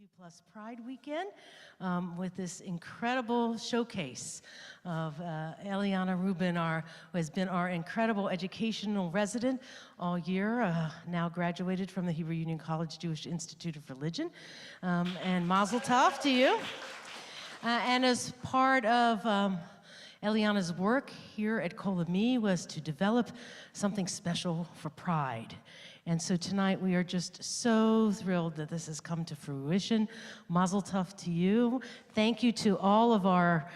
LGBTQ+ Pride Weekend with this incredible showcase of Eliana Rubin, who has been our incredible educational resident all year, now graduated from the Hebrew Union College Jewish Institute of Religion. And Mazel Tov to you. And as part of Eliana's work here at Kol Ami was to develop something special for Pride. And so tonight we are just so thrilled that this has come to fruition. Mazel tov to you. Thank you to all of our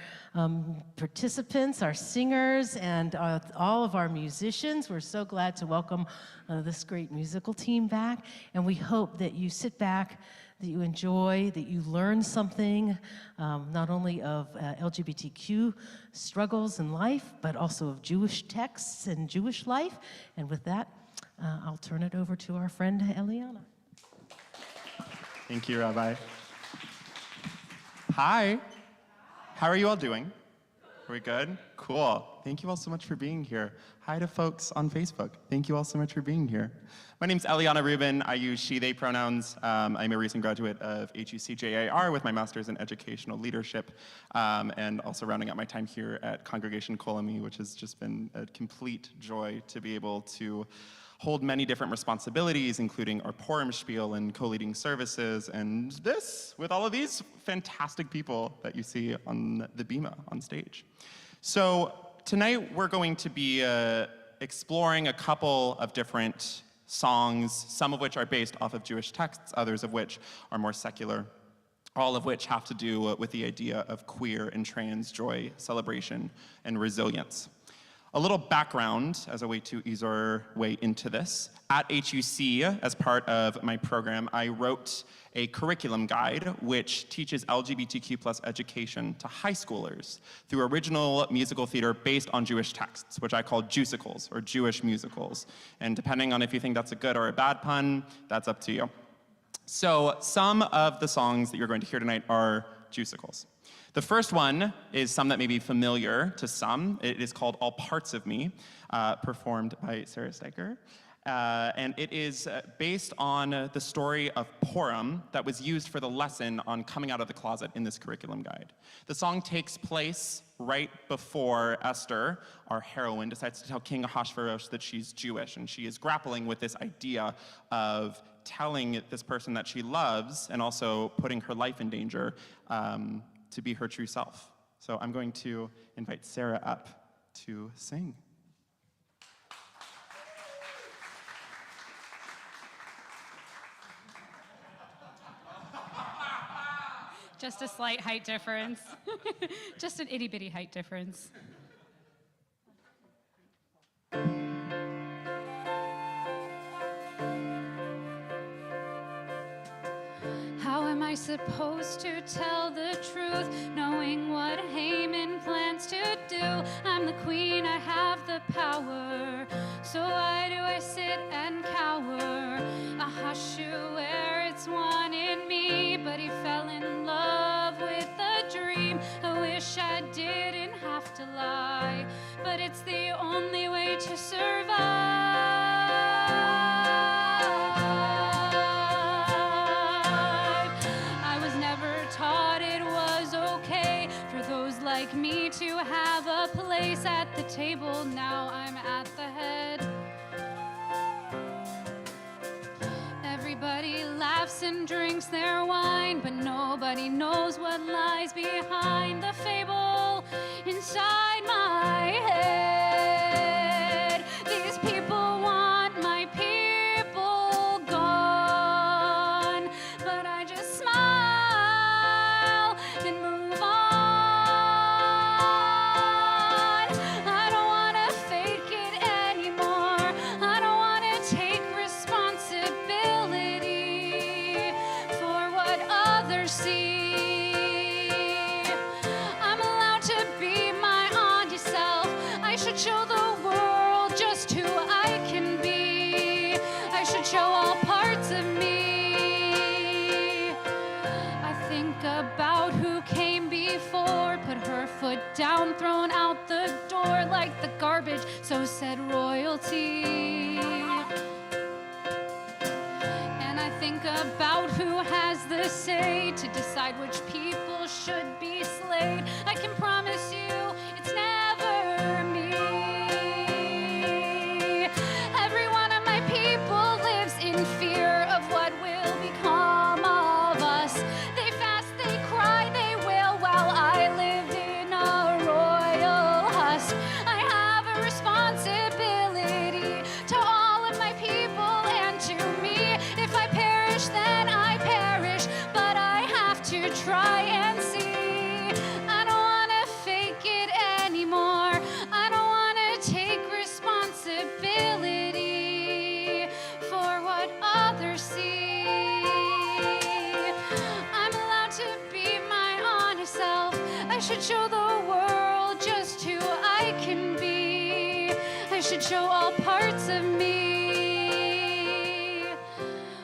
participants, our singers, and all of our musicians. We're so glad to welcome this great musical team back. And we hope that you sit back, that you enjoy, that you learn something, not only of LGBTQ struggles in life, but also of Jewish texts and Jewish life. And with that, I'll turn it over to our friend Eliana. Thank you, Rabbi. Hi. How are you all doing? Are we good? Cool. Thank you all so much for being here. Hi to folks on Facebook. Thank you all so much for being here. My name's Eliana Rubin. I use she, they pronouns. I'm a recent graduate of HUCJAR with my master's in educational leadership, and also rounding out my time here at Congregation Kol Ami, which has just been a complete joy to be able to hold many different responsibilities, including our Purim spiel and co-leading services, and this with all of these fantastic people that you see on the bima on stage. So tonight we're going to be exploring a couple of different songs, some of which are based off of Jewish texts, others of which are more secular, all of which have to do with the idea of queer and trans joy, celebration, and resilience. A little background as a way to ease our way into this. At HUC, as part of my program, I wrote a curriculum guide which teaches LGBTQ+ education to high schoolers through original musical theater based on Jewish texts, which I call Jewsicles, or Jewish musicals. And depending on if you think that's a good or a bad pun, that's up to you. So some of the songs that you're going to hear tonight are Jewsicles. The first one is some that may be familiar to some. It is called All Parts of Me, performed by Sarah Steiker. And it is based on the story of Purim that was used for the lesson on coming out of the closet in this curriculum guide. The song takes place right before Esther, our heroine, decides to tell King Ahasuerus that she's Jewish, and she is grappling with this idea of telling this person that she loves and also putting her life in danger to be her true self. So I'm going to invite Sarah up to sing. Just a slight height difference. Just an itty-bitty height difference. How am I supposed to tell the truth, knowing what Haman plans to do? I'm the queen, I have the power, so why do I sit and cower? Ahasuerus wanted me, but he fell in love with a dream. I wish I didn't have to lie, but it's the only way to survive. Like me to have a place at the table, now I'm at the head. Everybody laughs and drinks their wine, but nobody knows what lies behind the fable inside my head. These people want my people gone, but I just smile and move on. Show the world just who I can be. I should show all parts of me. I think about who came before, put her foot down, thrown out the door like the garbage, so said royalty. And I think about who has the say to decide which people should be slayed. I can promise you it's never me. Every one of my people lives in fear of what will become of us. They fast, they cry, they wail while I live in a royal husk. I have a responsibility to all of my people and to me. If I perish, then I perish, but I have to try and see. I don't want to fake it anymore. I don't want to take responsibility for what others see. I'm allowed to be my honest self. I should show the world just who I can be. I should show all parts of me.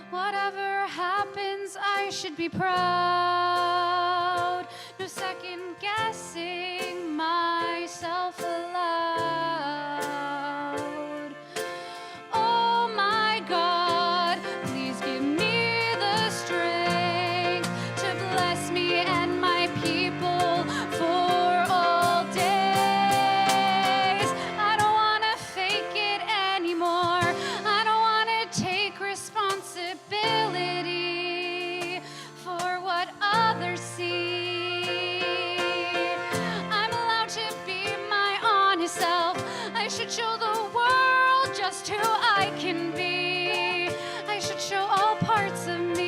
Whatever happens, I should be proud. No second guessing myself aloud. Oh my God, please give me the strength to bless me and my people for all days. I don't want to fake it anymore. I don't want to take responsibility for what others see. I'm allowed to be my honest self. I should show the world just who I can be. I should show all parts of me.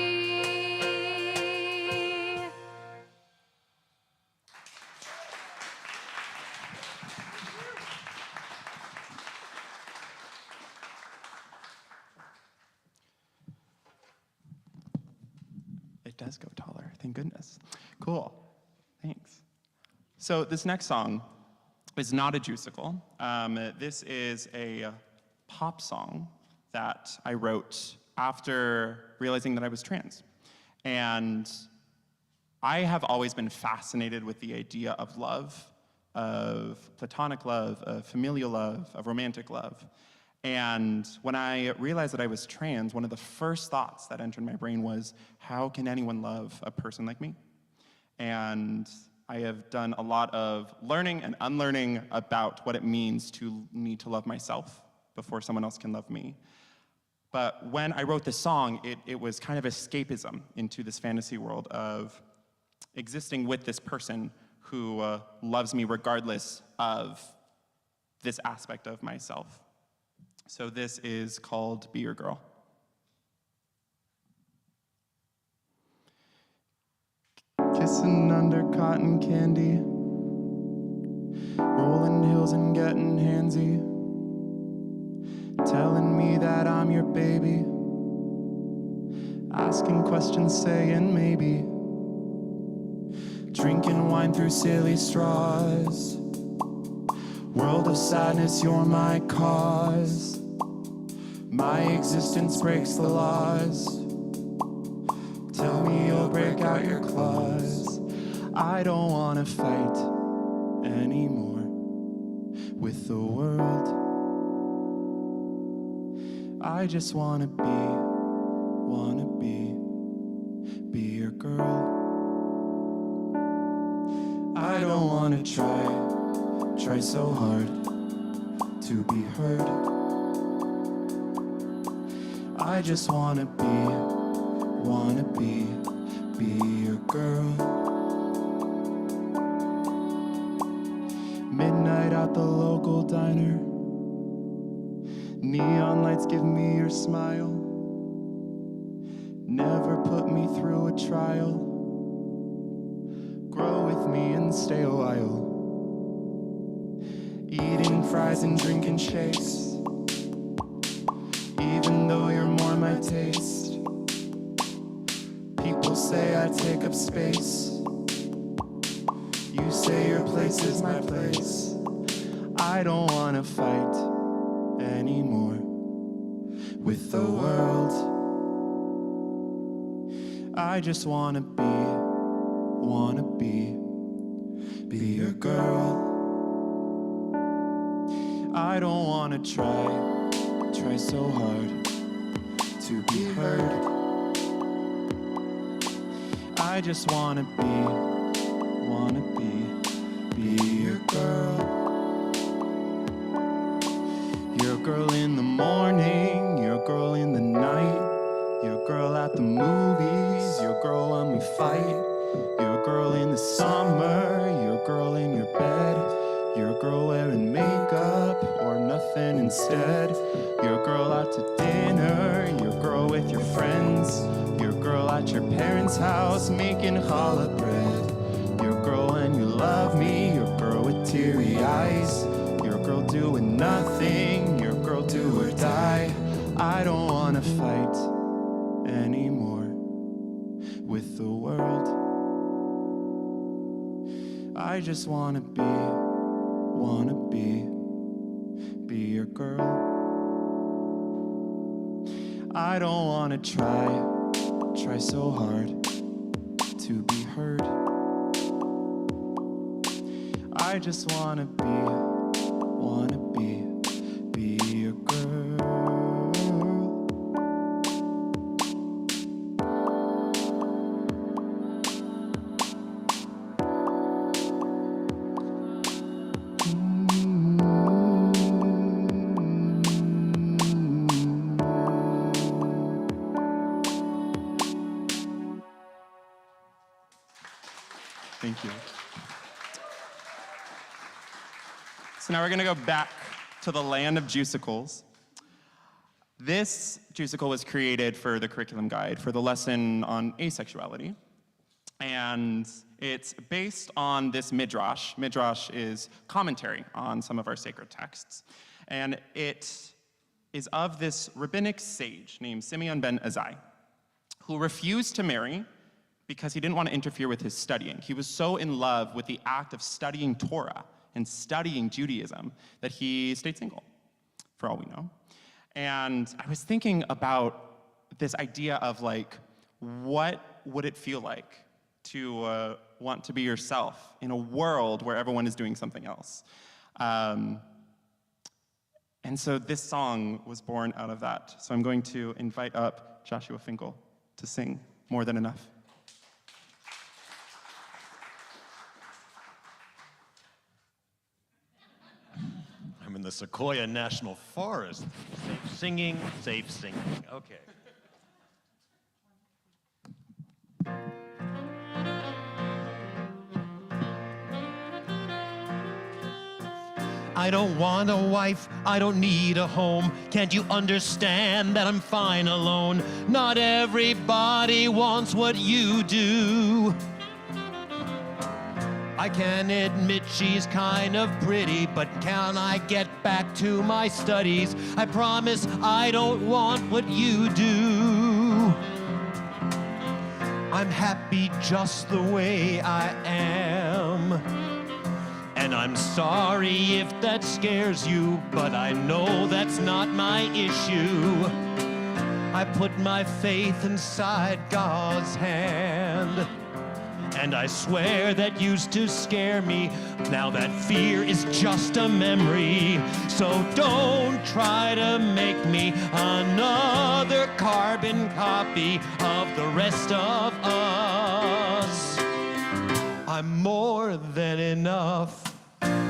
It does go taller, thank goodness. Cool, thanks. So this next song is not a juiceable. This is a pop song that I wrote after realizing that I was trans. And I have always been fascinated with the idea of love, of platonic love, of familial love, of romantic love. And when I realized that I was trans, one of the first thoughts that entered my brain was, how can anyone love a person like me? And I have done a lot of learning and unlearning about what it means to need to love myself before someone else can love me. But when I wrote this song, it was kind of escapism into this fantasy world of existing with this person who loves me regardless of this aspect of myself. So this is called Be Your Girl. Kissing under cotton candy, rolling hills and getting handsy, telling me that I'm your baby, asking questions, saying maybe, drinking wine through silly straws, world of sadness, you're my cause, my existence breaks the laws. Tell me you'll break out your claws. I don't want to fight anymore with the world. I just want to be your girl. I don't want to try so hard to be heard. I just want to be your girl. Midnight at the local diner, neon lights give me your smile, never put me through a trial, grow with me and stay a while, eating fries and drinking shakes, even though you're more my taste. People say I take up space. You say your place is my place. I don't want to fight anymore with the world. I just want to be your girl. I don't want to try so hard to be heard. I just wanna be your girl. Your girl in the morning, your girl in the night, your girl at the movies, your girl when we fight, your girl in the summer, your girl in your bed, your girl wearing makeup or nothing instead, your girl out to dinner, your girl with your friends, your girl at your parents' house making challah bread, your girl when you love me, your girl with teary eyes, your girl doing nothing, your girl do or die. I don't wanna fight anymore with the world. I just wanna be your girl. I don't wanna try so hard to be heard. I just wanna be your girl. Thank you. So now we're gonna go back to the land of Juicicles. This Juicicle was created for the curriculum guide for the lesson on asexuality. And it's based on this midrash. Midrash is commentary on some of our sacred texts. And it is of this rabbinic sage named Simeon ben Azai, who refused to marry because he didn't want to interfere with his studying. He was so in love with the act of studying Torah and studying Judaism that he stayed single, for all we know. And I was thinking about this idea of like, what would it feel like to want to be yourself in a world where everyone is doing something else? And so this song was born out of that. So I'm going to invite up Joshua Finkel to sing More Than Enough. I'm in the Sequoia National Forest. Safe singing, safe singing. Okay. I don't want a wife, I don't need a home. Can't you understand that I'm fine alone? Not everybody wants what you do. I can admit she's kind of pretty, but can I get back to my studies? I promise I don't want what you do. I'm happy just the way I am. And I'm sorry if that scares you, but I know that's not my issue. I put my faith inside God's hand. And I swear that used to scare me. Now that fear is just a memory. So don't try to make me another carbon copy of the rest of us. I'm more than enough.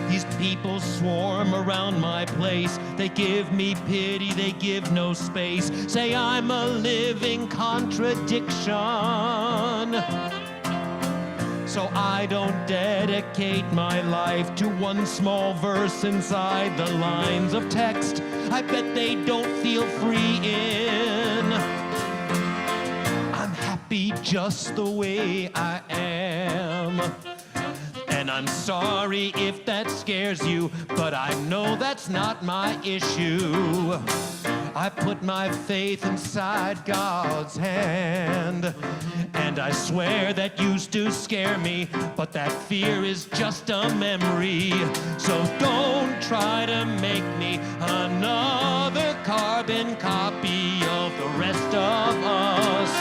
These people swarm around my place. They give me pity, they give no space. Say I'm a living contradiction. So I don't dedicate my life to one small verse inside the lines of text I bet they don't feel free in. I'm happy just the way I am. And I'm sorry if that scares you, but I know that's not my issue. I put my faith inside God's hand. And I swear that used to scare me, but that fear is just a memory. So don't try to make me another carbon copy of the rest of us.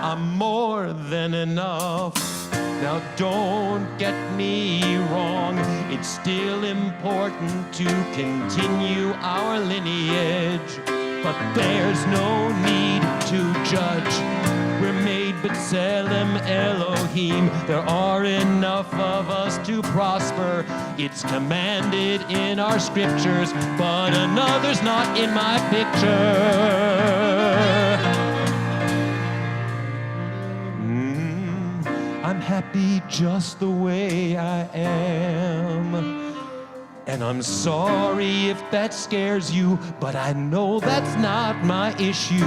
I'm more than enough. Now don't get me wrong, it's still important to continue our lineage. But there's no need to judge, we're made B'Tselem Elohim. There are enough of us to prosper. It's commanded in our scriptures, but another's not in my picture. I'm happy just the way I am. And I'm sorry if that scares you, but I know that's not my issue.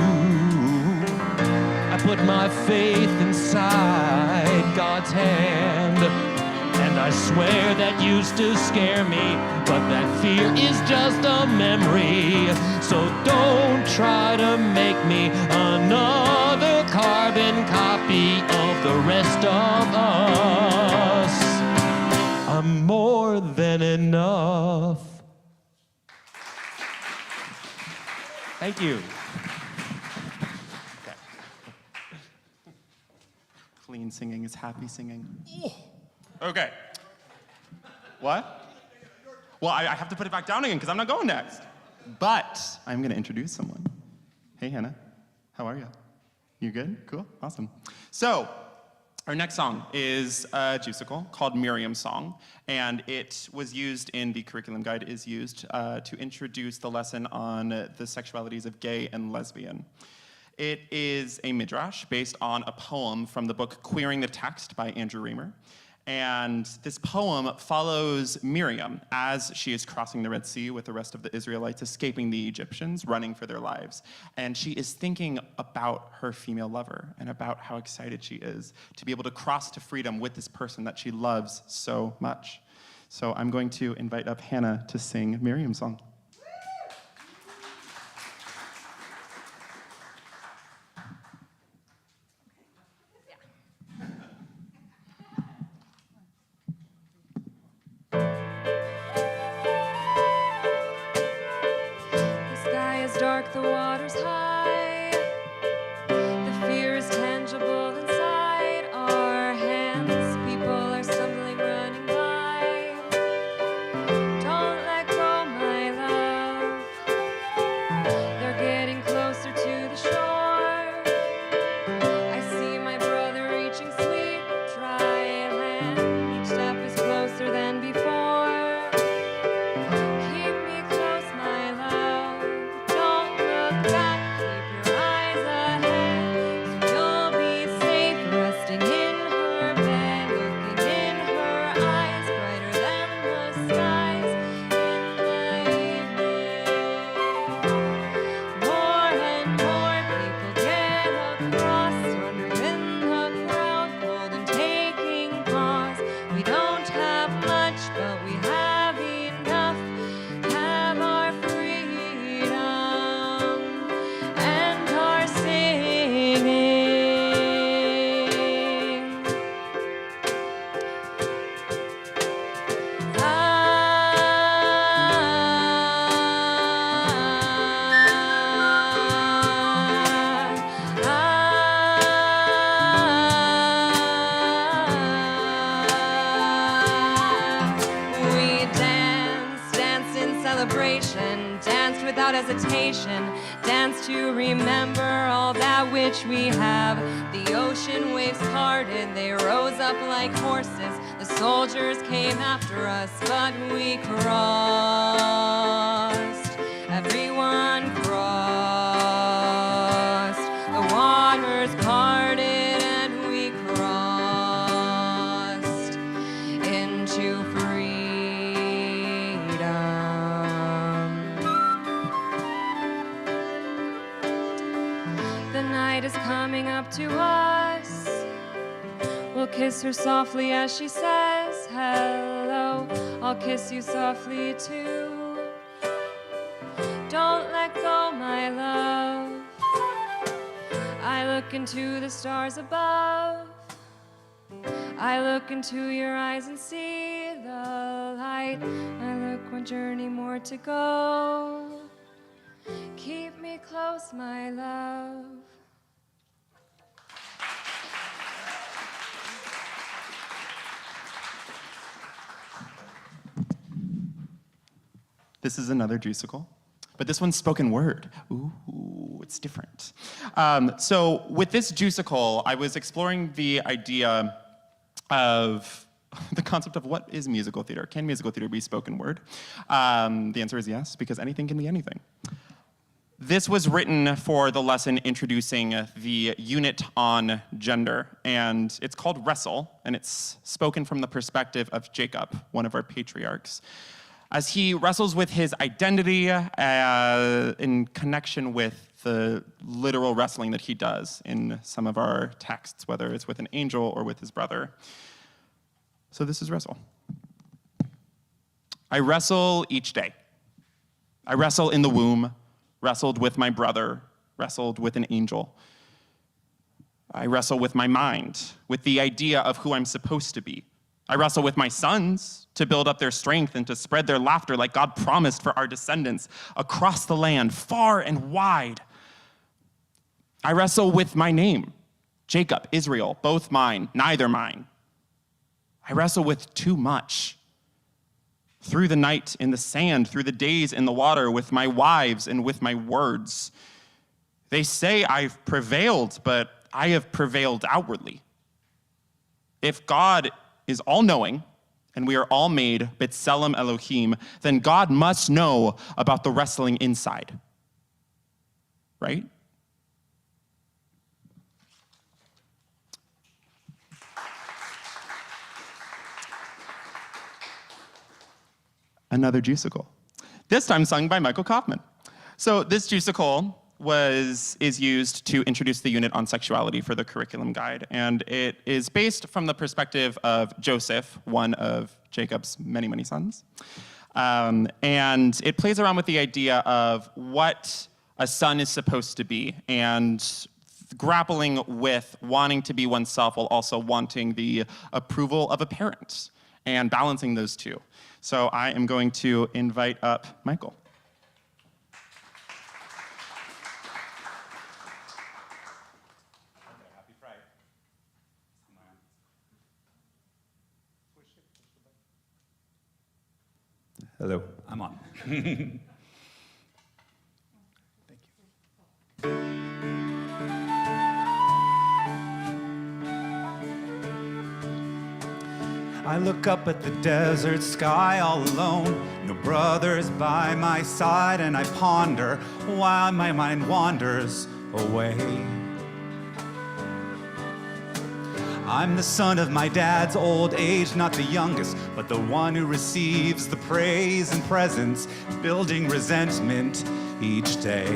I put my faith inside God's hand, and I swear that used to scare me, but that fear is just a memory. So don't try to make me another carbon copy of the rest of us. I'm more than enough. Thank you. Okay. Clean singing is happy singing. Oh. Okay. What? Well, I have to put it back down again because I'm not going next. But I'm going to introduce someone. Hey, Hannah. How are you? You good? Cool. Awesome. So, our next song is a musical called Miriam's Song, and it was used in the curriculum guide, is used to introduce the lesson on the sexualities of gay and lesbian. It is a midrash based on a poem from the book Queering the Text by Andrew Raymer. And this poem follows Miriam as she is crossing the Red Sea with the rest of the Israelites, escaping the Egyptians, running for their lives. And she is thinking about her female lover and about how excited she is to be able to cross to freedom with this person that she loves so much. So I'm going to invite up Hannah to sing Miriam's Song. Dark, the water's high. The fear is tangible inside our hands. People are stumbling, running by. Don't let go, my love. They're getting closer to the shore. I see my brother reaching sweet, dry land. Each step is closer than before. Keep me close, my love. Danced without hesitation, danced to remember all that which we have. The ocean waves parted, they rose up like horses. The soldiers came after us, but we crossed. Everyone crossed. The waters parted and we crossed into freedom. The night is coming up to us. We'll kiss her softly as she says hello. I'll kiss you softly too. Don't let go, my love. I look into the stars above. I look into your eyes and see the light. I look one journey more to go. Keep me close, my love. This is another juicicle, but this one's spoken word. Ooh, it's different. So with this Juicicle, I was exploring the idea of the concept of what is musical theater. Can musical theater be spoken word? The answer is yes, because anything can be anything. This was written for the lesson introducing the unit on gender, and it's called Wrestle, and it's spoken from the perspective of Jacob, one of our patriarchs, as he wrestles with his identity in connection with the literal wrestling that he does in some of our texts, whether it's with an angel or with his brother. So this is Wrestle. I wrestle each day. I wrestle in the womb, wrestled with my brother, wrestled with an angel. I wrestle with my mind, with the idea of who I'm supposed to be. I wrestle with my sons to build up their strength and to spread their laughter like God promised for our descendants across the land, far and wide. I wrestle with my name, Jacob, Israel, both mine, neither mine. I wrestle with too much. Through the night in the sand, through the days in the water, with my wives and with my words. They say I've prevailed, but I have prevailed outwardly. If God is all-knowing, and we are all made B'Tselem Elohim, then God must know about the wrestling inside. Right? Another Juicicle. This time sung by Michael Kaufman. So this Juicicle is used to introduce the unit on sexuality for the curriculum guide, and it is based from the perspective of Joseph, one of Jacob's many, many sons. And it plays around with the idea of what a son is supposed to be, and grappling with wanting to be oneself while also wanting the approval of a parent, and balancing those two. So I am going to invite up Michael. Happy Friday. Hello, I'm on. I look up at the desert sky all alone, no brothers by my side, and I ponder while my mind wanders away. I'm the son of my dad's old age, not the youngest, but the one who receives the praise and presents, building resentment each day.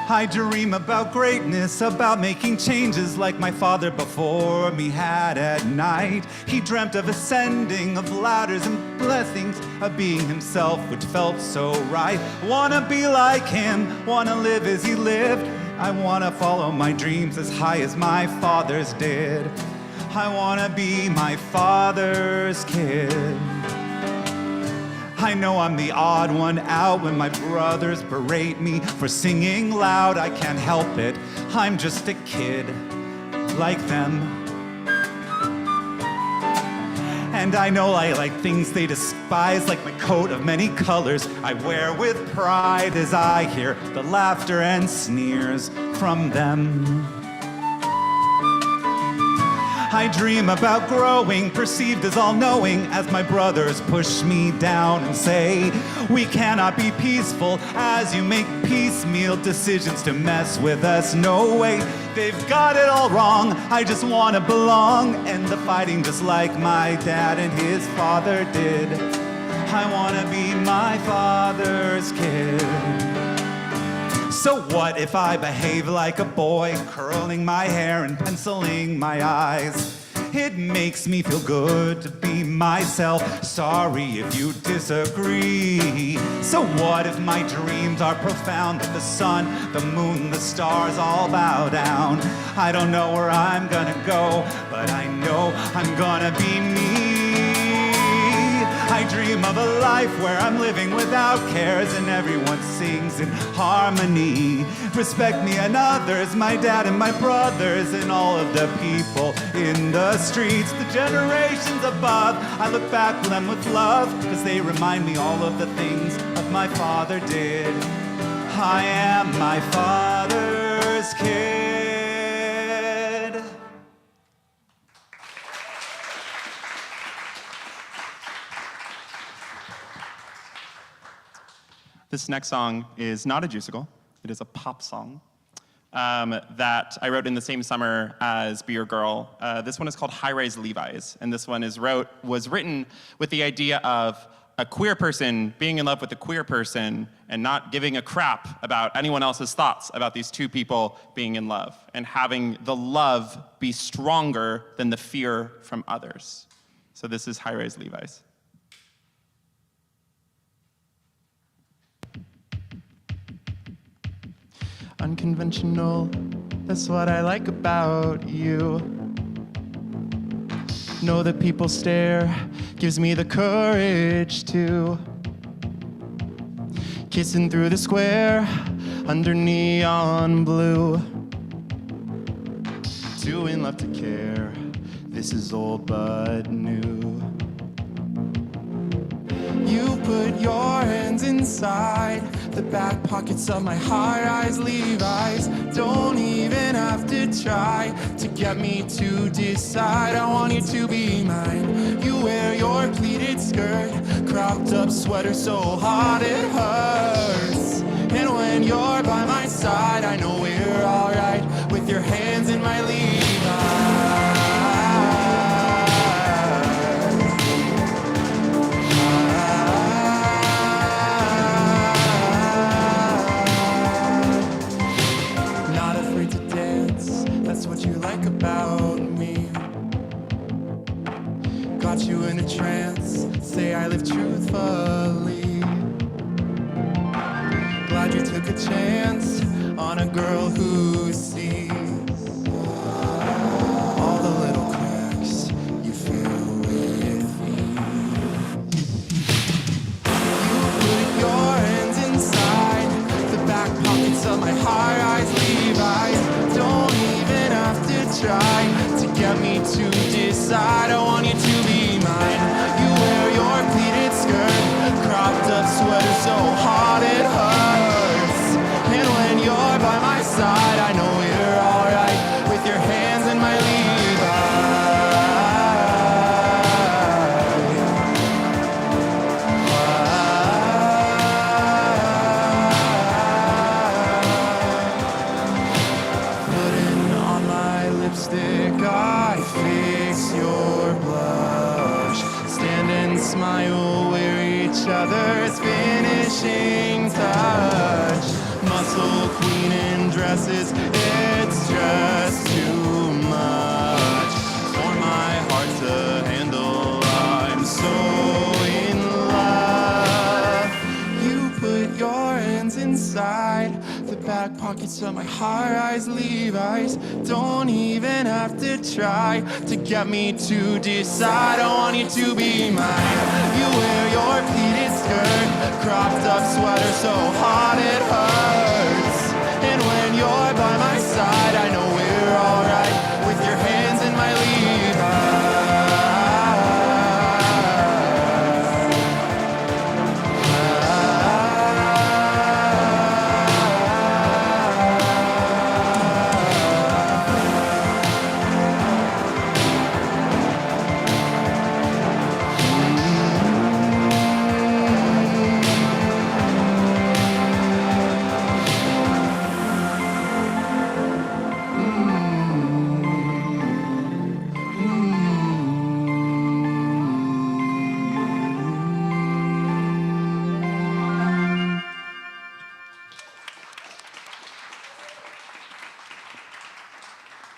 I dream about greatness, about making changes like my father before me had at night. He dreamt of ascending, of ladders and blessings, of being himself, which felt so right. Wanna be like him, wanna live as he lived. I wanna follow my dreams as high as my father's did. I wanna be my father's kid. I know I'm the odd one out when my brothers berate me for singing loud. I can't help it, I'm just a kid like them. And I know I like things they despise, like my coat of many colors I wear with pride as I hear the laughter and sneers from them. I dream about growing, perceived as all-knowing, as my brothers push me down and say, we cannot be peaceful as you make piecemeal decisions to mess with us. No way, they've got it all wrong. I just want to belong, end the fighting just like my dad and his father did. I want to be my father's kid. So what if I behave like a boy, curling my hair and penciling my eyes? It makes me feel good to be myself. Sorry if you disagree. So what if my dreams are profound, that the sun, the moon, the stars all bow down? I don't know where I'm gonna go, but I know I'm gonna be me. I dream of a life where I'm living without cares and everyone sings in harmony. Respect me and others, my dad and my brothers, and all of the people in the streets, the generations above. I look back to them with love, cause they remind me all of the things that my father did. I am my father's kid. This next song is not a juicicle. It is a pop song that I wrote in the same summer as Be Your Girl. This one is called High Rise Levi's, and this one was written with the idea of a queer person being in love with a queer person and not giving a crap about anyone else's thoughts about these two people being in love, and having the love be stronger than the fear from others. So this is High Rise Levi's. Unconventional, that's what I like about you. Know that people stare, gives me the courage to. Kissing through the square, under neon blue. Doing love to care, this is old but new. You put your hands inside the back pockets of my high-rise Levi's. Don't even have to try to get me to decide. I want you to be mine. You wear your pleated skirt, cropped up sweater so hot it hurts. And when you're by my side, I know we're alright with your hands in my Levi's. About me, got you in a trance, say I live truthfully. Glad you took a chance on a girl who sees all the little cracks you fill with me. You put your hands inside the back pockets of my high-rise Levi's. Don't even have to try to get me to decide. I want you to be mine. You wear your pleated skirt, cropped up sweater so hot it hurts. And when you're by my side, I know we're alright with your hands in my Levi's. I fix your blush. Stand and smile, we're each other's finishing touch. Muscle queen in dresses, it's just too much for my heart to handle. I'm so in love. You put your hands inside the back pockets of my high-rise Levi's. Don't even have to try to get me to decide. I want you to be mine. You wear your pleated skirt, cropped up sweater so hot it hurts. And when you're by my side, I know we're alright with your hands in my Levi's.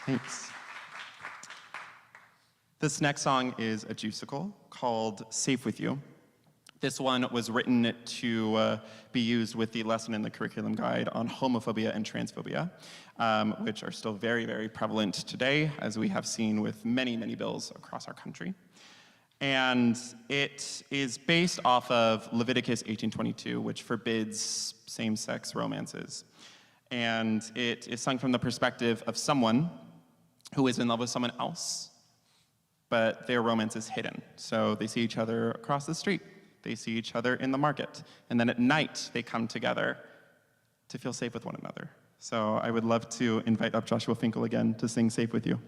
Thanks. This next song is a juicicle called Safe With You. This one was written to be used with the lesson in the curriculum guide on homophobia and transphobia, which are still very, very prevalent today, as we have seen with many, many bills across our country. And it is based off of Leviticus 18:22, which forbids same-sex romances. And it is sung from the perspective of someone who is in love with someone else, but their romance is hidden. So they see each other across the street, they see each other in the market, and then at night they come together to feel safe with one another. So I would love to invite up Joshua Finkel again to sing Safe With You.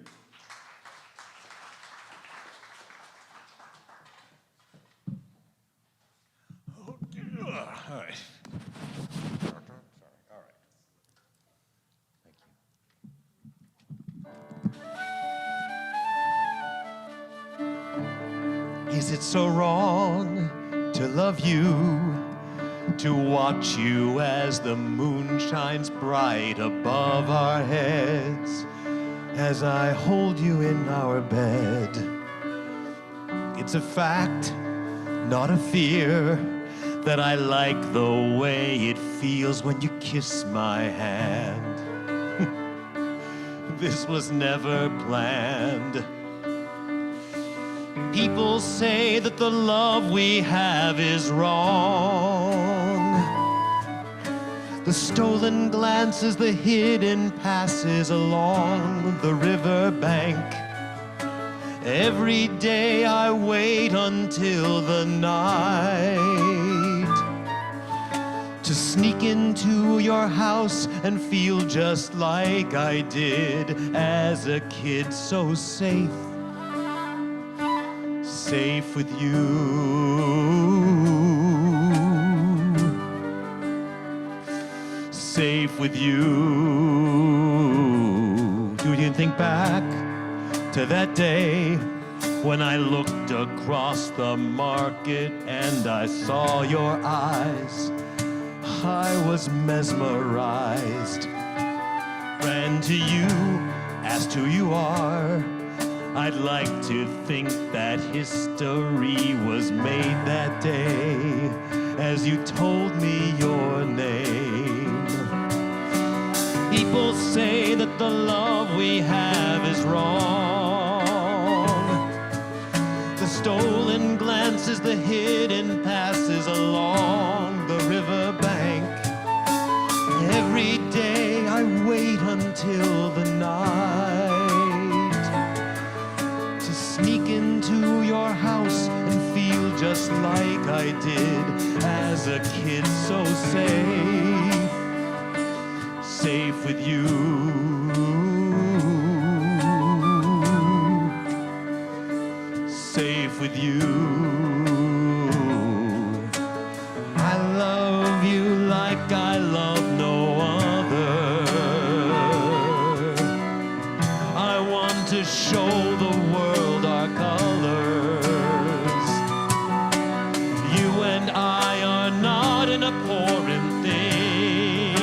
All right. Is it so wrong to love you, to watch you as the moon shines bright above our heads, as I hold you in our bed? It's a fact, not a fear, that I like the way it feels when you kiss my hand. This was never planned. People say that the love we have is wrong. The stolen glances, the hidden passes along the riverbank. Every day I wait until the night to sneak into your house and feel just like I did as a kid, so safe. Safe with you. Safe with you. You can think back to that day when I looked across the market and I saw your eyes. I was mesmerized. Ran to you, asked who you are. I'd like to think that history was made that day as you told me your name. People say that the love we have is wrong. The stolen glances, the hidden passes along the riverbank. Every day I wait until the night to sneak into your house and feel just like I did as a kid, so safe. Safe with you. Safe with you. I love you like I love no other. I want to show the world our colors. You and I are not an abhorrent thing.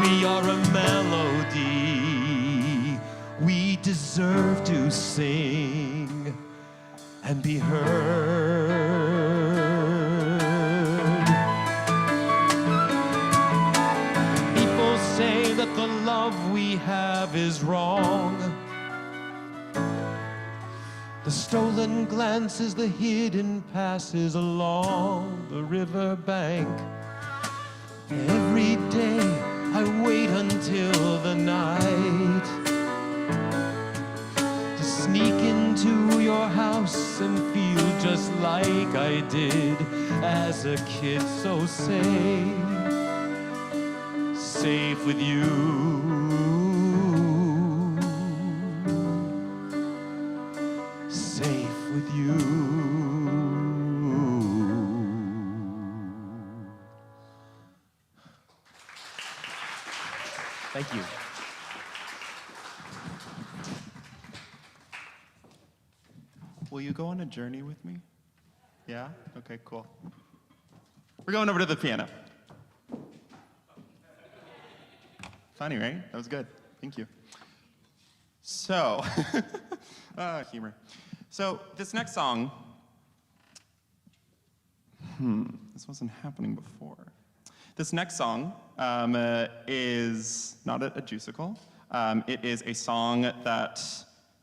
We are a melody. We deserve to sing and be heard. People say that the love we have is wrong. The stolen glances, the hidden passes along the riverbank. Every day I wait until the night to sneak into your house and feel just like I did as a kid, so safe. Safe with you. Safe with you. Thank you. Will you go on a journey with me? Yeah? Okay, cool. We're going over to the piano. Funny, right? That was good. Thank you. So, humor. So, this next song, this wasn't happening before. This next song is not a juicicle. It is a song that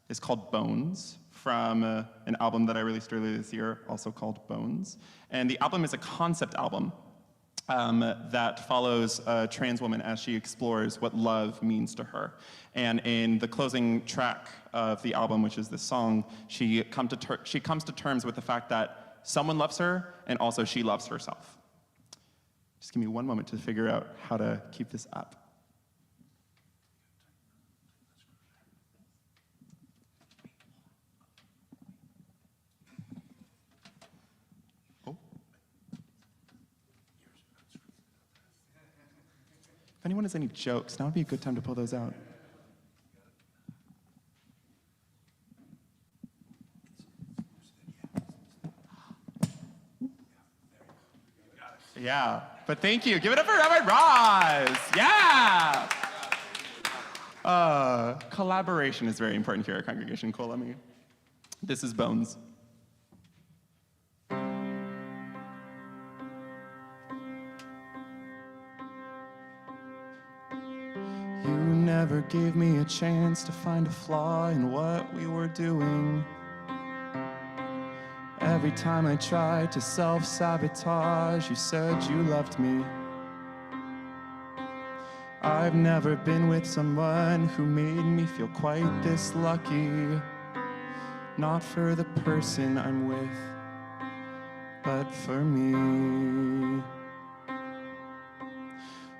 is called Bones from an album that I released earlier this year, also called Bones. And the album is a concept album that follows a trans woman as she explores what love means to her. And in the closing track of the album, which is this song, she comes to terms with the fact that someone loves her and also she loves herself. Just give me one moment to figure out how to keep this up. If anyone has any jokes, now would be a good time to pull those out. Yeah, but thank you. Give it up for Robert Ross. Yeah. Collaboration is very important here at Congregation Kol Ami. This is Bones. You never gave me a chance to find a flaw in what we were doing. Every time I tried to self-sabotage, you said you loved me. I've never been with someone who made me feel quite this lucky. Not for the person I'm with, but for me.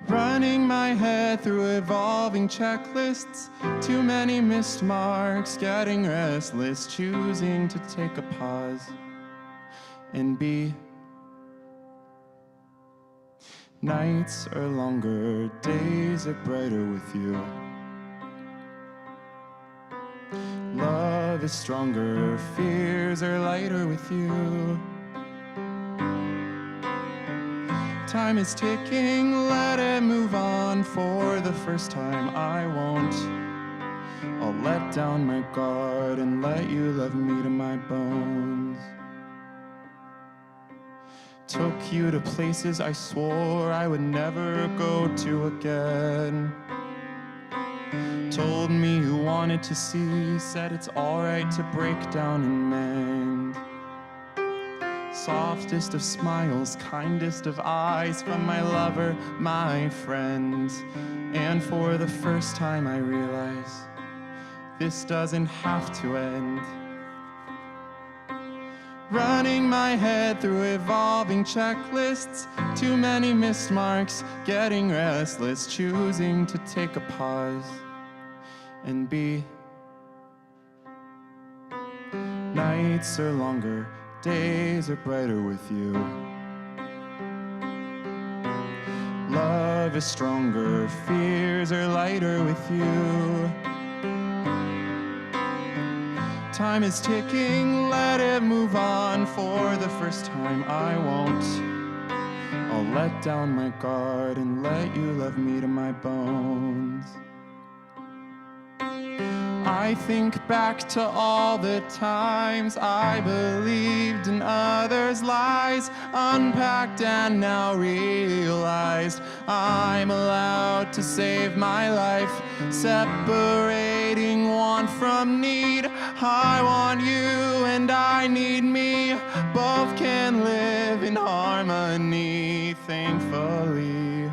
Running my head through evolving checklists, too many missed marks, getting restless, choosing to take a pause and be. Nights are longer, days are brighter with you. Love is stronger, fears are lighter with you. Time is ticking, let it move on. For the first time I won't. I'll let down my guard and let you love me to my bones. Took you to places I swore I would never go to again. Told me you wanted to see, said it's alright to break down and mend. Softest of smiles, kindest of eyes from my lover, my friend. And for the first time I realize this doesn't have to end. Running my head through evolving checklists, too many missed marks, getting restless, choosing to take a pause and be. Nights are longer, days are brighter with you. Love is stronger, fears are lighter with you. Time is ticking, let it move on. For the first time I won't. I'll let down my guard and let you love me to my bones. I think back to all the times I believed in others' lies, unpacked and now realized I'm allowed to save my life, separating want from need. I want you and I need me, both can live in harmony, thankfully.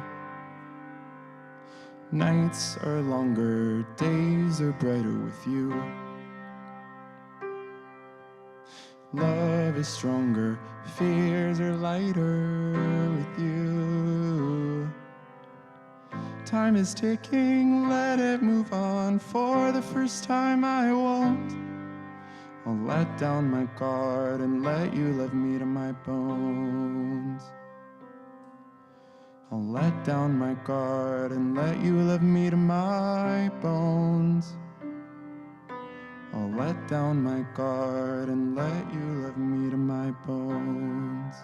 Nights are longer, days are brighter with you. Love is stronger, fears are lighter with you. Time is ticking, let it move on. For the first time I won't. I'll let down my guard and let you love me to my bones. I'll let down my guard and let you love me to my bones. I'll let down my guard and let you love me to my bones.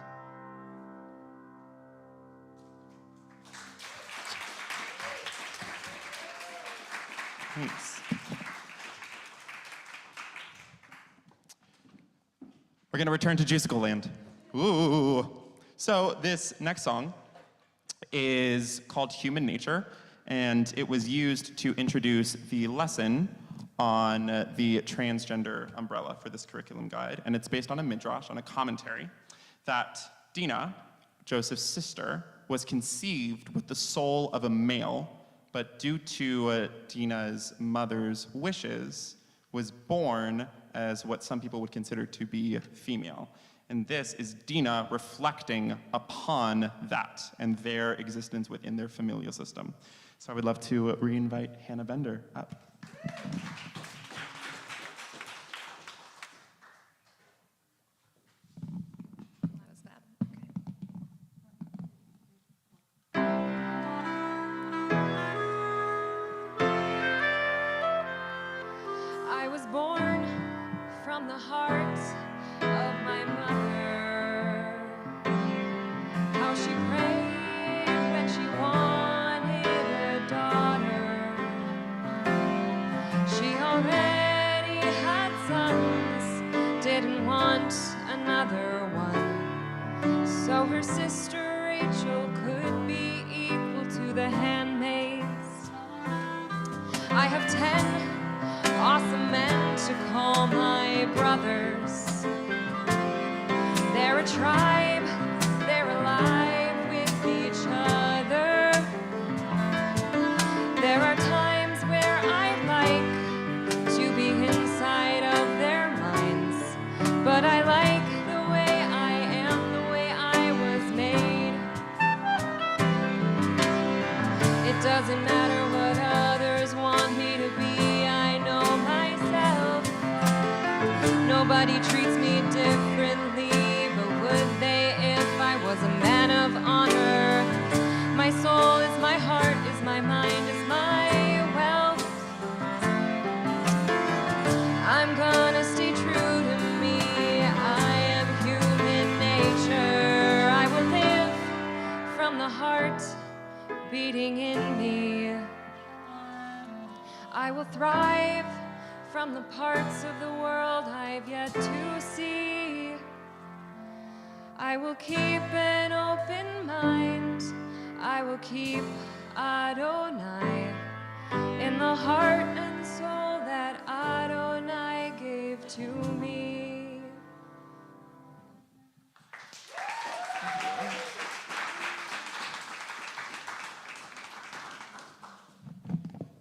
Thanks. We're going to return to Juicicle Land. Ooh. So this next song is called Human Nature, and it was used to introduce the lesson, on the transgender umbrella for this curriculum guide, and it's based on a midrash, on a commentary, that Dinah, Joseph's sister, was conceived with the soul of a male, but due to Dinah's mother's wishes, was born as what some people would consider to be female. And this is Dinah reflecting upon that and their existence within their familial system. So I would love to re-invite Hannah Bender up. I was born from the heart of my mother. How she prayed when she wanted a daughter. She already had sons, didn't want another one. So her sister Rachel could be equal to the handmaids. I have 10 awesome men to call my brothers. They're a tribe, they're alive with each other. There are times where I'd like to be inside of their minds, but I like the way I am, the way I was made. It doesn't matter what others want me to be. Nobody treats me differently, but would they if I was a man of honor? My soul is my heart, is my mind, is my wealth. I'm gonna stay true to me. I am human nature. I will live from the heart beating in me. I will thrive from the parts of the world I've yet to see. I will keep an open mind. I will keep Adonai in the heart and soul that Adonai gave to me.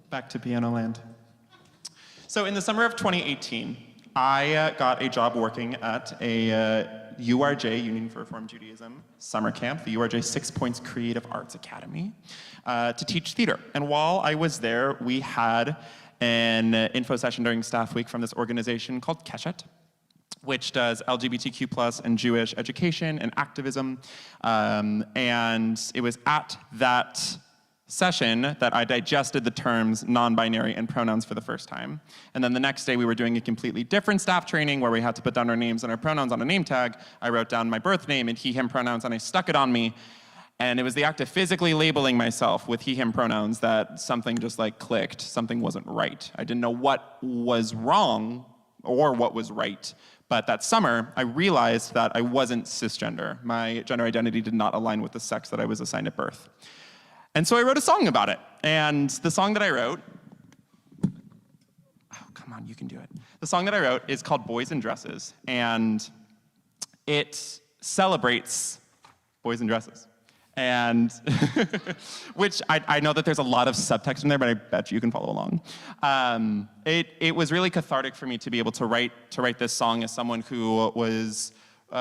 Back to Piano Land. So in the summer of 2018, I got a job working at a URJ, Union for Reform Judaism, summer camp, the URJ 6 Points Creative Arts Academy, to teach theater. And while I was there, we had an info session during staff week from this organization called Keshet, which does LGBTQ+ and Jewish education and activism. And it was at that session that I digested the terms non-binary and pronouns for the first time. And then the next day we were doing a completely different staff training where we had to put down our names and our pronouns on a name tag. I wrote down my birth name and he, him pronouns and I stuck it on me. And it was the act of physically labeling myself with he, him pronouns that something just like clicked, something wasn't right. I didn't know what was wrong or what was right. But that summer, I realized that I wasn't cisgender. My gender identity did not align with the sex that I was assigned at birth. And so I wrote a song about it. And the song that I wrote, oh, come on, you can do it. The song that I wrote is called Boys in Dresses. And it celebrates boys in dresses. And which I know that there's a lot of subtext in there, but I bet you can follow along. It was really cathartic for me to be able to write this song as someone who was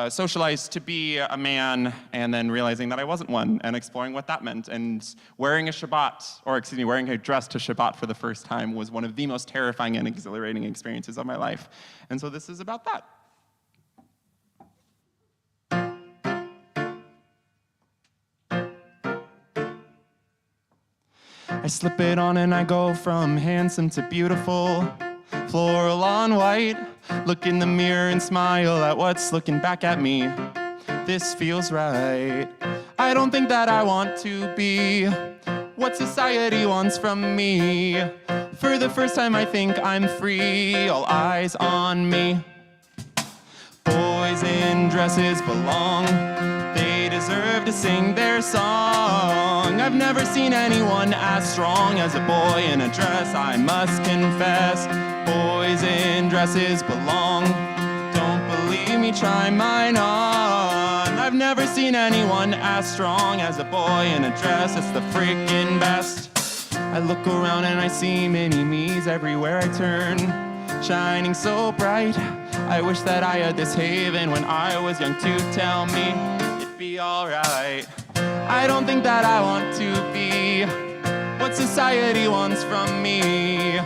socialized to be a man and then realizing that I wasn't one and exploring what that meant. And wearing a wearing a dress to Shabbat for the first time was one of the most terrifying and exhilarating experiences of my life. And so this is about that. I slip it on and I go from handsome to beautiful. Floral on white, look in the mirror and smile at what's looking back at me. This feels right. I don't think that I want to be what society wants from me. For the first time I think I'm free, all eyes on me. Boys in dresses belong, they deserve deserve to sing their song. I've never seen anyone as strong as a boy in a dress, I must confess. Boys in dresses belong. Don't believe me, try mine on. I've never seen anyone as strong as a boy in a dress, it's the freaking best. I look around and I see mini-me's everywhere I turn, shining so bright. I wish that I had this haven when I was young to tell me it'd be alright. I don't think that I want to be what society wants from me.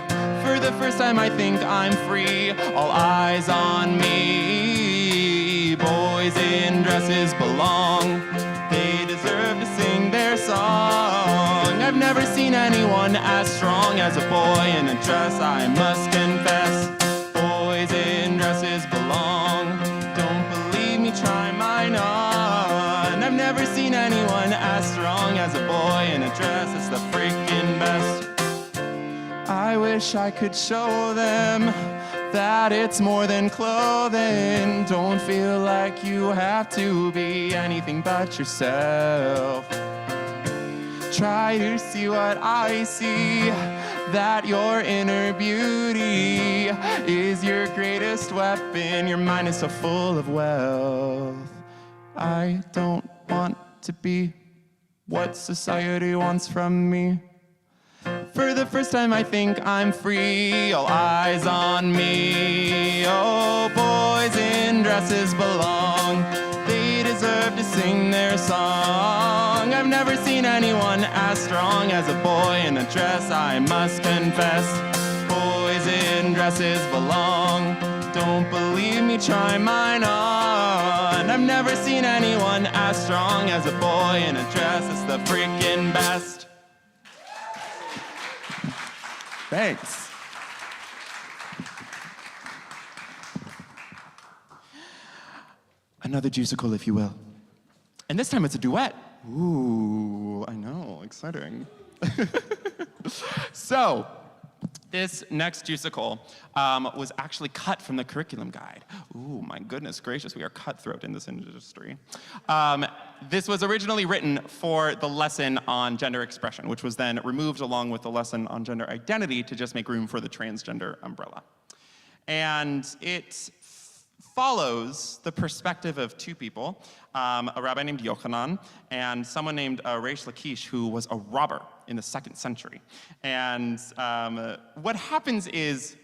For the first time I think I'm free, all eyes on me. Boys in dresses belong, they deserve to sing their song. I've never seen anyone as strong as a boy in a dress, I must confess. Boys in dresses belong. Don't believe me, try mine on. I've never seen anyone as strong as a boy in a dress, it's the freaking best. I wish I could show them that it's more than clothing. Don't feel like you have to be anything but yourself. Try to see what I see, that your inner beauty is your greatest weapon. Your mind is so full of wealth. I don't want to be what society wants from me. For the first time I think I'm free, all eyes on me. Oh, boys in dresses belong, they deserve to sing their song. I've never seen anyone as strong as a boy in a dress, I must confess. Boys in dresses belong. Don't believe me, try mine on. I've never seen anyone as strong as a boy in a dress, it's the freaking best. Thanks. Another juicicle, if you will. And this time it's a duet. Ooh, I know, exciting. So, this next juicicle was actually cut from the curriculum guide. Ooh, my goodness gracious, we are cutthroat in this industry. This was originally written for the lesson on gender expression, which was then removed along with the lesson on gender identity to just make room for the transgender umbrella. And it follows the perspective of two people, a rabbi named Yochanan and someone named Reish Lakish, who was a robber in the 2nd century. And what happens is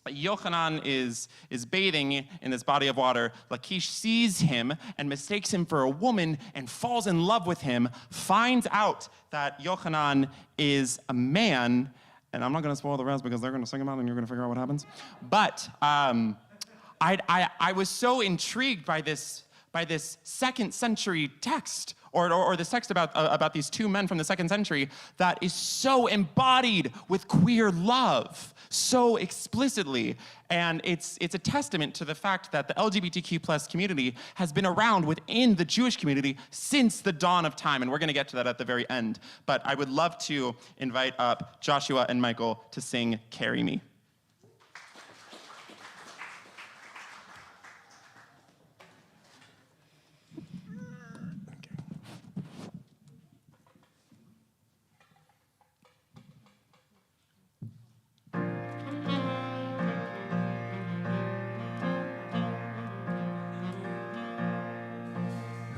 Yochanan is bathing in this body of water. Lakish sees him and mistakes him for a woman and falls in love with him, finds out that Yochanan is a man, and I'm not going to spoil the rest because they're going to sing about it and you're going to figure out what happens. But I was so intrigued by this 2nd century text, or this text about these two men from the 2nd century that is so embodied with queer love so explicitly. And it's a testament to the fact that the LGBTQ+ community has been around within the Jewish community since the dawn of time, and we're going to get to that at the very end. But I would love to invite up Joshua and Michael to sing "Carry Me."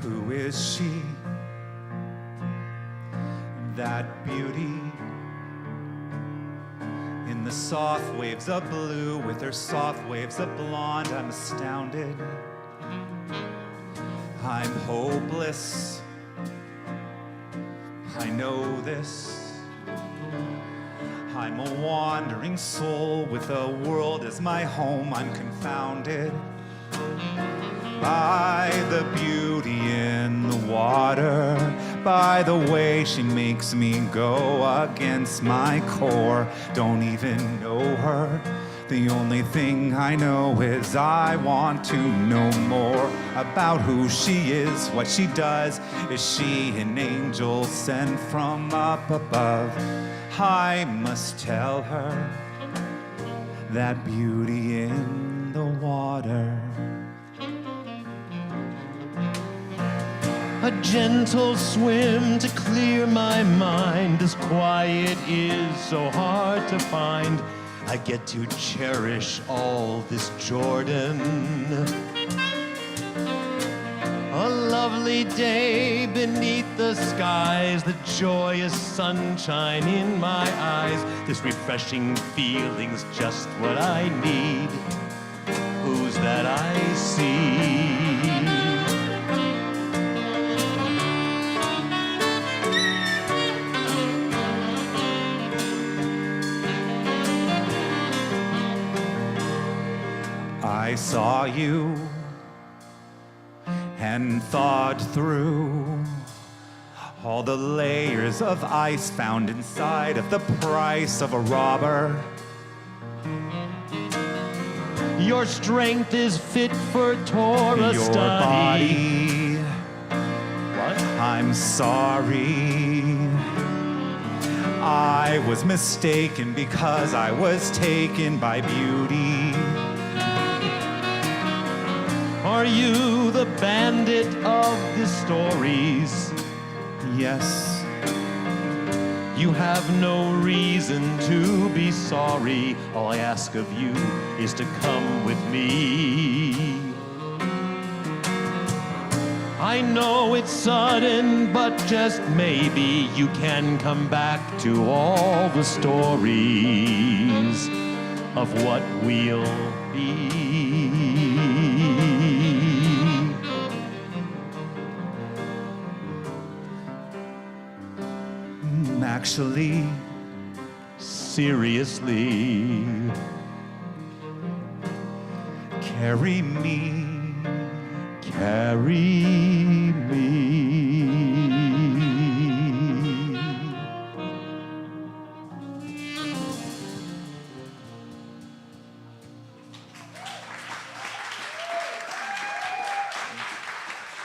Who is she? That beauty in the soft waves of blue with her soft waves of blonde. I'm astounded. I'm hopeless. I know this. I'm a wandering soul with a world as my home. I'm confounded by the beauty in the water, by the way she makes me go against my core. Don't even know her. The only thing I know is I want to know more about who she is, what she does. Is she an angel sent from up above? I must tell her that beauty in the water. A gentle swim to clear my mind. This quiet is so hard to find. I get to cherish all this Jordan. A lovely day beneath the skies, the joyous sunshine in my eyes. This refreshing feeling's just what I need. Who's that I see? I saw you and thought through all the layers of ice found inside of the price of a robber. Your strength is fit for Torah Your study. body, What? I'm sorry. I was mistaken because I was taken by beauty. Are you the bandit of the stories? Yes, You have no reason to be sorry. All I ask of you is to come with me. I know it's sudden, but just maybe you can come back to all the stories of what we'll be. actually. Seriously. Carry me. Carry me.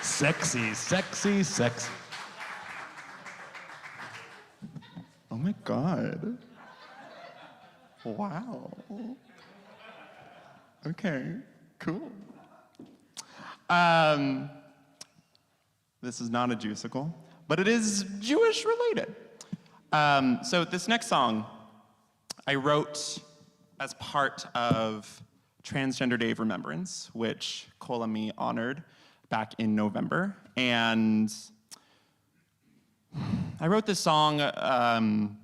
Sexy, sexy, sexy. Oh my God. Wow. Okay, cool. This is not a Jewsicle, but it is Jewish related. So this next song I wrote as part of Transgender Day of Remembrance, which Kol Ami honored back in November. And I wrote this song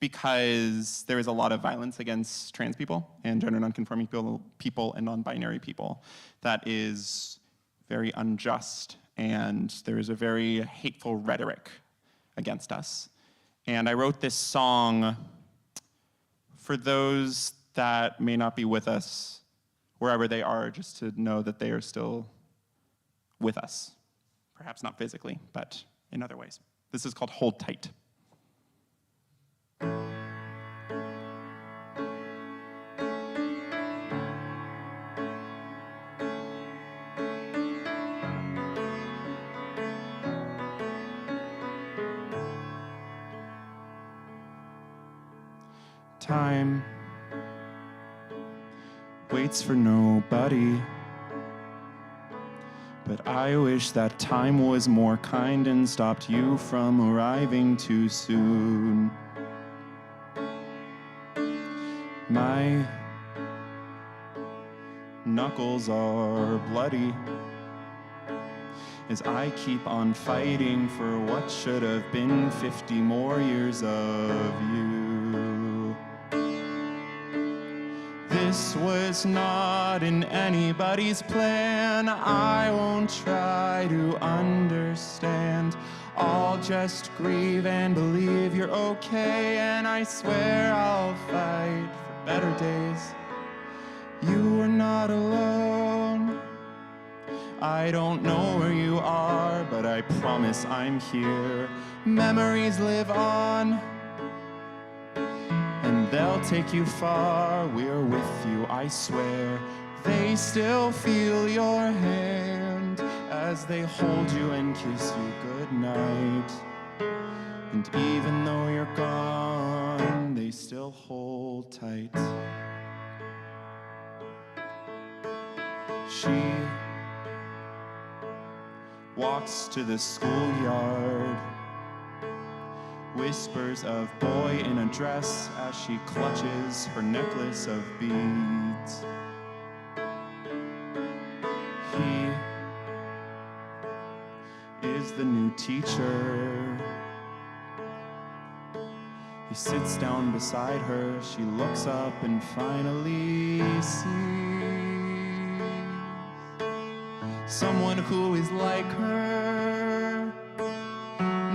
because there is a lot of violence against trans people and gender nonconforming people and non-binary people that is very unjust, and there is a very hateful rhetoric against us. And I wrote this song for those that may not be with us wherever they are, just to know that they are still with us. Perhaps not physically, but in other ways. This is called Hold Tight. Time waits for nobody, but I wish that time was more kind and stopped you from arriving too soon. My knuckles are bloody as I keep on fighting for what should have been 50 more years of you. This was not in anybody's plan. I won't try to understand. I'll just grieve and believe you're okay, and I swear I'll fight for better days. You are not alone. I don't know where you are, but I promise I'm here. Memories live on, and they'll take you far. We're with you, I swear. They still feel your hand as they hold you and kiss you goodnight. And even though you're gone, they still hold tight. She walks to the schoolyard. Whispers of boy in a dress as she clutches her necklace of beads. He is the new teacher. He sits down beside her. She looks up and finally sees someone who is like her.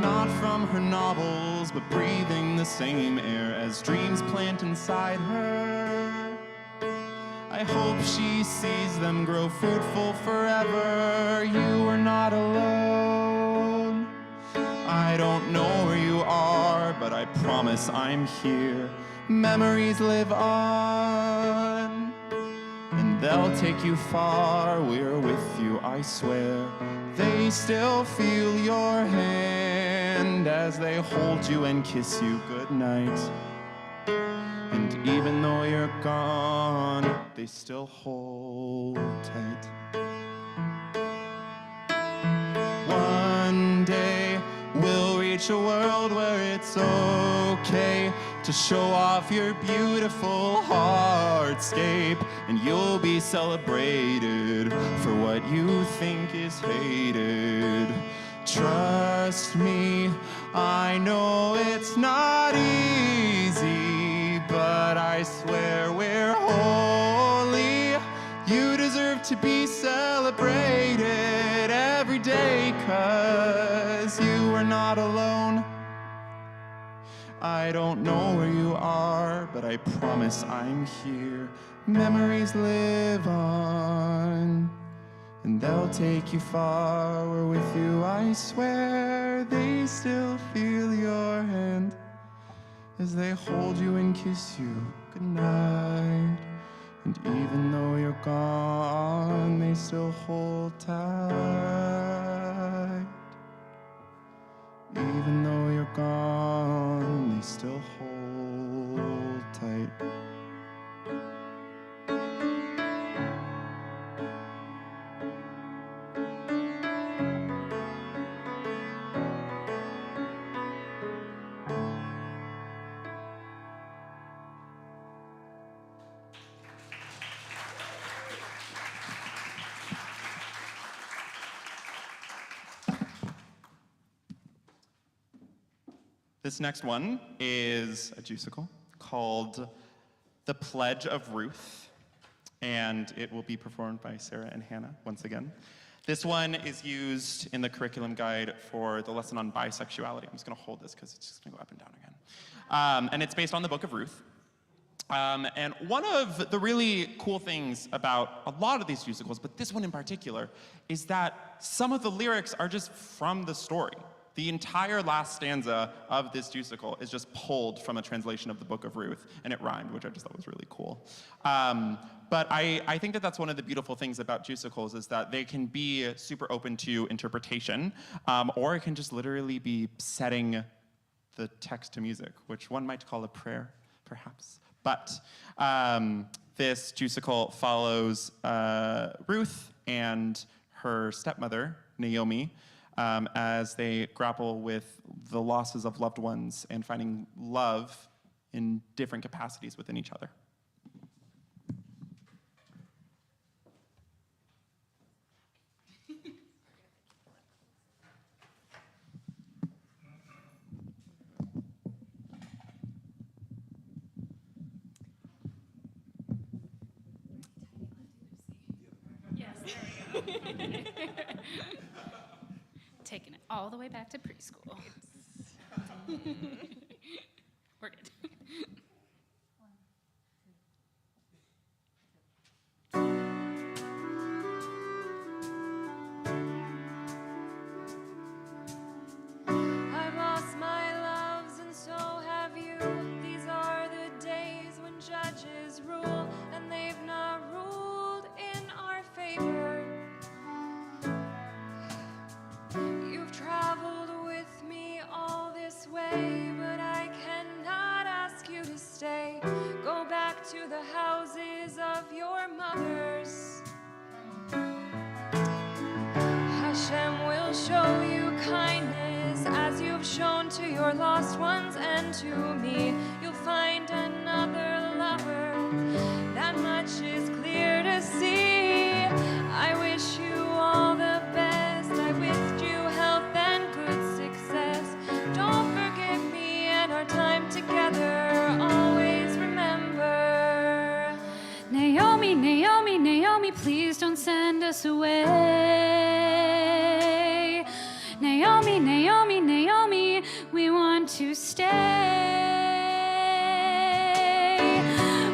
Not from her novels, but breathing the same air as dreams plant inside her. I hope she sees them grow fruitful forever. You are not alone. I don't know where you are, but I promise I'm here. Memories live on, and they'll take you far. We're with you, I swear. They still feel your hand as they hold you and kiss you goodnight. And even though you're gone, they still hold tight. One day we'll reach a world where it's okay to show off your beautiful heartscape, and you'll be celebrated for what you think is hated. Trust me, I know it's not easy, but I swear we're holy. You deserve to be celebrated every day, 'cause you are not alone. I don't know where you are, but I promise I'm here. Memories live on, and they'll take you far. We're with you, I swear. They still feel your hand as they hold you and kiss you goodnight. And even though you're gone, they still hold tight. Even though you're gone, they still hold tight. This next one is a musical called The Pledge of Ruth, and it will be performed by Sarah and Hannah once again. This one is used in the curriculum guide for the lesson on bisexuality. I'm just gonna hold this because it's just gonna go up and down again. And it's based on the book of Ruth. And one of the really cool things about a lot of these musicals, but this one in particular, is that some of the lyrics are just from the story. The entire last stanza of this musical is just pulled from a translation of the book of Ruth, and it rhymed, which I just thought was really cool. But I think that that's one of the beautiful things about musicals, is that they can be super open to interpretation, or it can just literally be setting the text to music, which one might call a prayer, perhaps. But this musical follows Ruth and her stepmother, Naomi, as they grapple with the losses of loved ones and finding love in different capacities within each other. Taking it all the way back to preschool. We're good. I've lost my loves and so have you. These are the days when judges rule, and they've not ruled in our favor. You've traveled with me all this way, but to your lost ones and to me. You'll find another lover. That much is clear to see. I wish you all the best. I wish you health and good success. Don't forget me and our time together. Always remember. Naomi, Naomi, Naomi, please don't send us away. Naomi, Naomi, Naomi, we want to stay.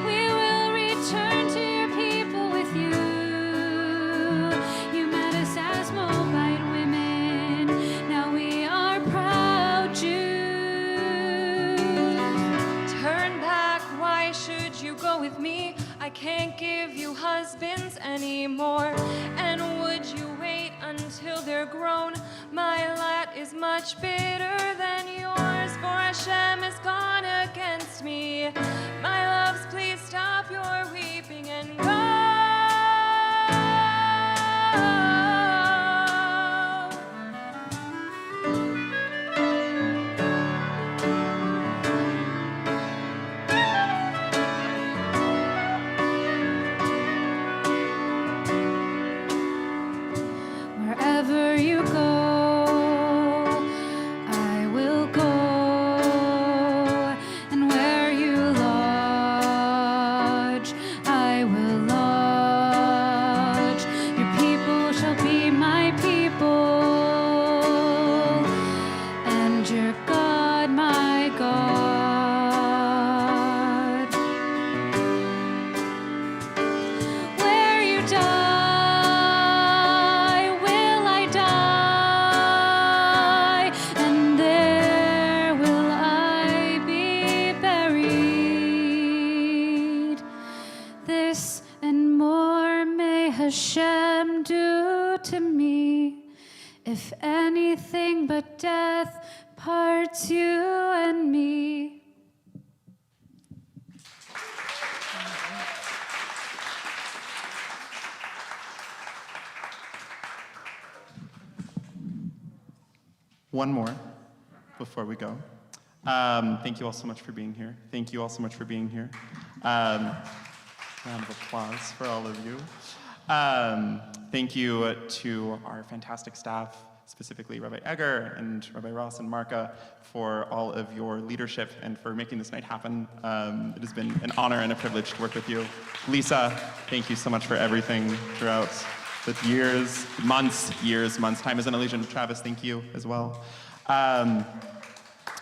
We will return to your people with you. You met us as Moabite women. Now we are proud Jews. Turn back, why should you go with me? I can't give you husbands anymore. And would you wait until they're grown? My lot is much bitter than yours, for Hashem has gone against me. My loves, please stop your weeping and go. Wherever you go, I will go, and where you lodge, I will lodge. Your people shall be my people, and your God my God. Where you die, will I die, and there will I be buried. This and more may Hashem do to me, if anything but death parts you and me. One more before we go. Thank you all so much for being here. Thank you all so much for being here. Round of applause for all of you. Thank you to our fantastic staff, specifically Rabbi Egger and Rabbi Ross and Marka, for all of your leadership and for making this night happen. It has been an honor and a privilege to work with you. Lisa, thank you so much for everything throughout the years, months. Time is an illusion. Travis, thank you as well.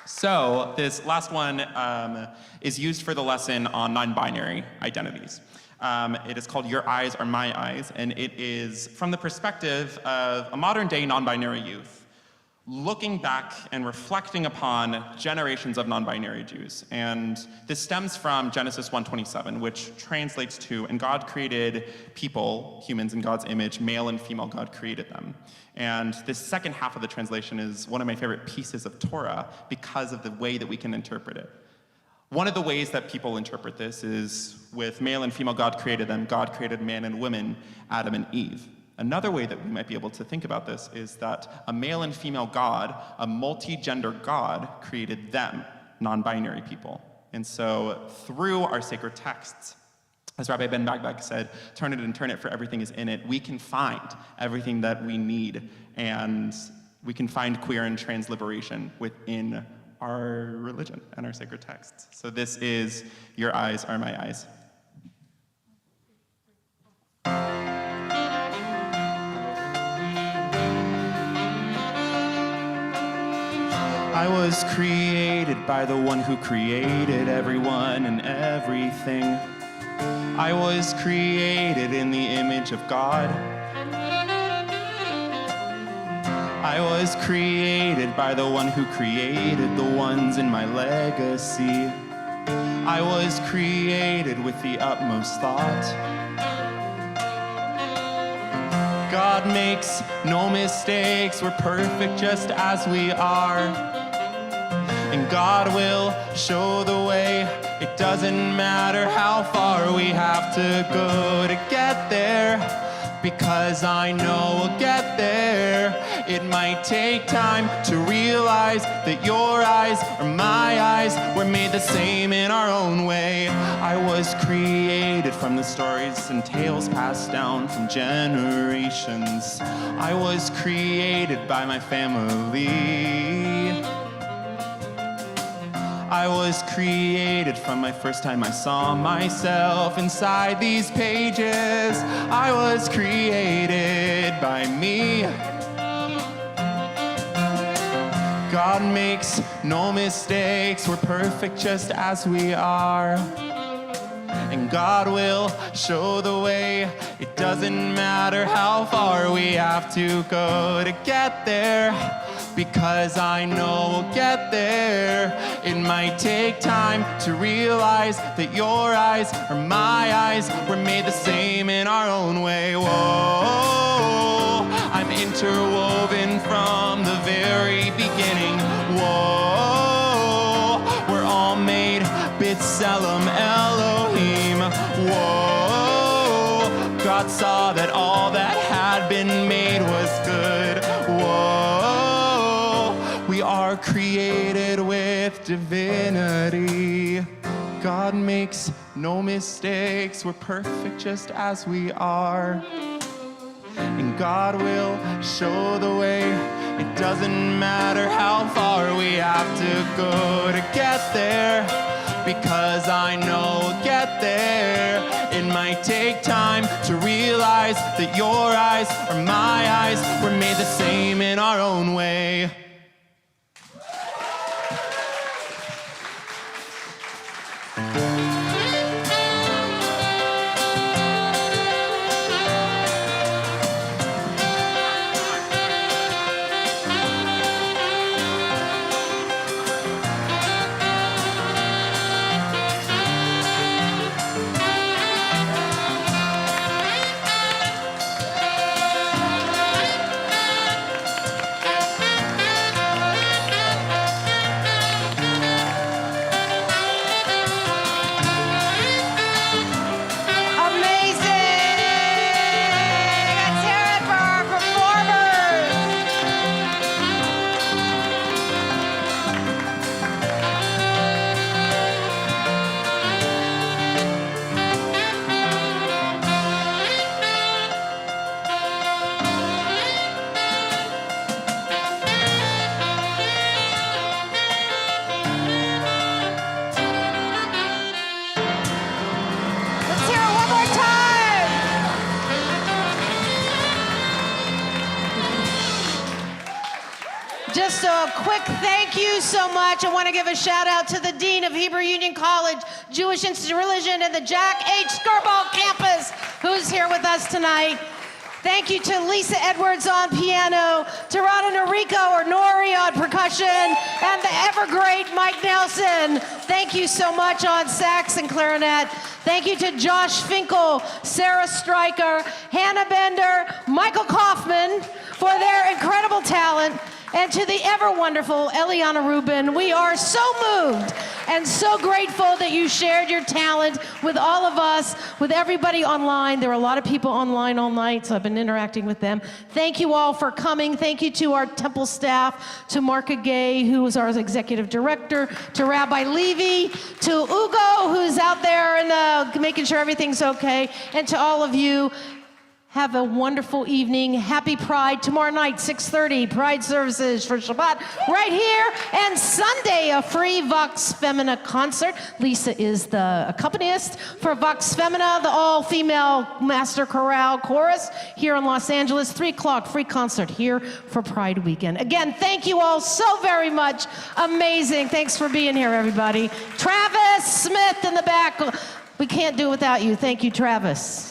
So this last one is used for the lesson on non-binary identities. It is called Your Eyes Are My Eyes, and it is from the perspective of a modern-day non-binary youth, looking back and reflecting upon generations of non-binary Jews. And this stems from Genesis 1:27, which translates to, and God created people, humans in God's image, male and female, God created them. And this second half of the translation is one of my favorite pieces of Torah because of the way that we can interpret it. One of the ways that people interpret this is with male and female, God created them. God created man and women, Adam and Eve. Another way that we might be able to think about this is that a male and female God, a multi-gender God, created them, non-binary people. And so through our sacred texts, as Rabbi Ben Bagbag said, turn it and turn it, for everything is in it, we can find everything that we need, and we can find queer and trans liberation within our religion and our sacred texts. So this is Your Eyes Are My Eyes. I was created by the one who created everyone and everything. I was created in the image of God. I was created by the one who created the ones in my legacy. I was created with the utmost thought. God makes no mistakes, we're perfect just as we are. And God will show the way. It doesn't matter how far we have to go to get there, because I know we'll get there It might take time to realize that your eyes or my eyes were made the same in our own way. I was created from the stories and tales passed down from generations. I was created by my family. I was created from my first time I saw myself inside these pages. I was created by me. God makes no mistakes, we're perfect just as we are. And God will show the way. It doesn't matter how far we have to go to get there, because I know we'll get there. It might take time to realize that your eyes or my eyes were made the same in our own way. Whoa, I'm interwoven from the very beginning. Whoa, we're all made B'Tselem Elohim. Whoa, God saw that all that had been made was good. Whoa, we are created with divinity. God makes no mistakes, we're perfect just as we are. And God will show the way. It doesn't matter how far we have to go to get there, because I know we'll get there. It might take time to realize that your eyes or my eyes were made the same in our own way. Just a quick thank you so much. I want to give a shout out to the Dean of Hebrew Union College, Jewish Institute of Religion, and the Jack H. Skirball campus, who's here with us tonight. Thank you to Lisa Edwards on piano, to Rada Noriko or Nori on percussion, and the ever great Mike Nelson. Thank you so much on sax and clarinet. Thank you to Josh Finkel, Sarah Stryker, Hannah Bender, Michael Kaufman for their incredible talent. And to the ever wonderful Eliana Rubin, we are so moved and so grateful that you shared your talent with all of us, with everybody online. There were a lot of people online all night, so I've been interacting with them. Thank you all for coming. Thank you to our temple staff, to Marka Gay, who is our executive director, to Rabbi Levy, to Ugo, who's out there and making sure everything's okay, and to all of you. Have a wonderful evening. Happy Pride. Tomorrow night, 6:30, Pride services for Shabbat right here. And Sunday, a free Vox Femina concert. Lisa is the accompanist for Vox Femina, the all-female master chorale chorus here in Los Angeles. 3 o'clock, free concert here for Pride weekend. Again, thank you all so very much. Amazing. Thanks for being here, everybody. Travis Smith in the back. We can't do it without you. Thank you, Travis.